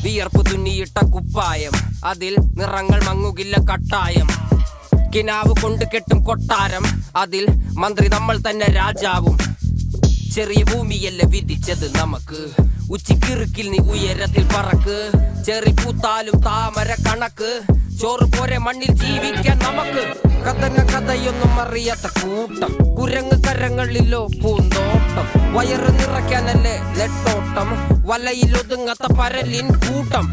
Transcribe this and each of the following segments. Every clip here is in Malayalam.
വിയർപ്പ് തുന്നിയിട്ട കുപ്പായം, അതിൽ നിറങ്ങൾ മങ്ങുകില്ല കട്ടായം. കിനാവ് കൊണ്ട് കെട്ടും കൊട്ടാരം, അതിൽ മന്ത്രി നമ്മൾ തന്നെ രാജാവും. ചെറിയ ഭൂമിയല്ല വിധിച്ചത് നമുക്ക്, ഉച്ചിക്കിറുക്കിൽ നീ ഉയരത്തിൽ പറക്ക്. ചെറി പൂത്താലും താമര കണക്ക്, ചോറ് പോരെ മണ്ണിൽ ജീവിക്കാൻ നമുക്ക്. കഥന കഥയൊന്നും അറിയാത്ത കൂട്ടം, കുരങ്ങ് കരങ്ങളിലോ പൂന്തോട്ടം. വയറ് നിറയ്ക്കാനല്ലേ നെട്ടോട്ടം, വലയിലൊതുങ്ങാത്ത പരലിൻ കൂട്ടം.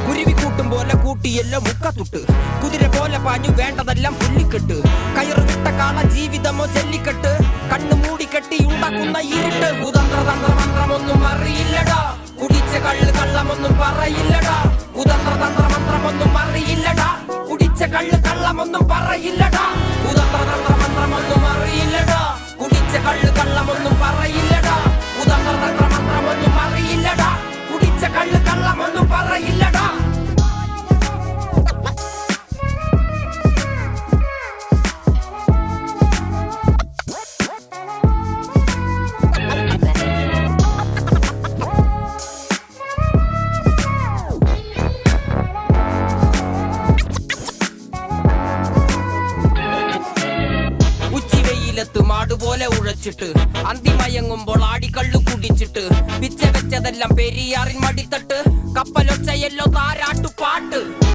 കുരുവി കൂട്ടും പോലെ കൂട്ടിയല്ലോ മുക്കത്തുട്ട്, കുതിര പോലെ പാഞ്ഞു വേണ്ടതെല്ലാം പുല്ലിക്കെട്ട്. കയറ് വിട്ട കാള ജീവിതമോ ജല്ലിക്കെട്ട്, കണ്ണു മൂടിക്കെട്ടി ഉണ്ടാക്കുന്ന ഇരുട്ട്. കുതന്ത്രതന്ത്രമന്ത്രമൊന്നും അറിയില്ലടാ, കുടിച്ച കള്ള് കള്ളമൊന്നും പറയില്ലടാ. കുതന്ത്രതന്ത്രമന്ത്രമൊന്നും അറിയില്ലടാ, കുടിച്ച കള്ള് കള്ളമൊന്നും പറയില്ലടാ. കുതന്ത്രതന്ത്രമന്ത്രമൊന്നും അറിയില്ലടാ, കുടിച്ച കള്ള് കള്ളമൊന്നും പറയില്ലടാ. കുതന്ത്രതന്ത്രമന്ത്രമൊന്നും അറിയില്ലടാ, കുടിച്ച കള്ള് കള്ളമൊന്നും പറയില്ലടാ. മാടുപോലെ ഉഴച്ചിട്ട് അന്തിമയങ്ങുമ്പോൾ ആടിക്കള്ളു കുടിച്ചിട്ട്, പിച്ച വെച്ചതെല്ലാം പെരിയാറിൻ മടിത്തട്ട്. കപ്പലൊച്ചയല്ലോ താരാട്ടുപാട്ട്.